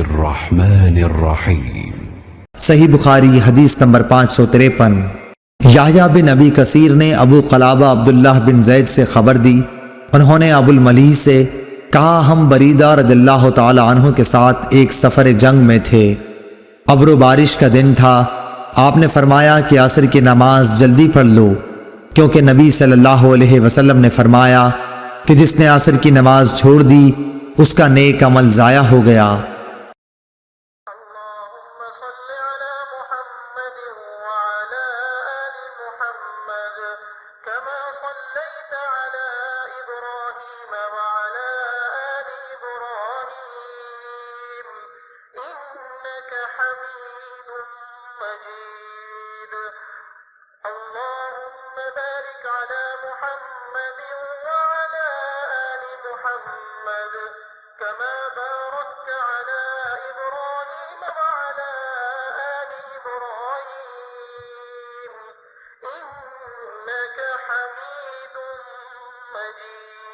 बिस्मिल्लाहिर्रहमानिर्रहीम। सही बुखारी हदीस नंबर 553। याहया बिन अबी कसीर ने अबू क़लाबा अब्दुल्लाह बिन ज़ैद से खबर दी, उन्होंने अबुल मलीह से कहा, हम बरीदा रज़ियल्लाहु ताला अन्हु के साथ एक सफ़र जंग में थे। अब्र बारिश का दिन था। आपने फरमाया कि असर की नमाज जल्दी पढ़ लो, क्योंकि नबी सल्लल्लाहु अलैहि वसल्लम ने फरमाया कि जिसने असर की नमाज छोड़ दी उसका नेक अमल ज़ाया हो गया। إنك حميد مجيد।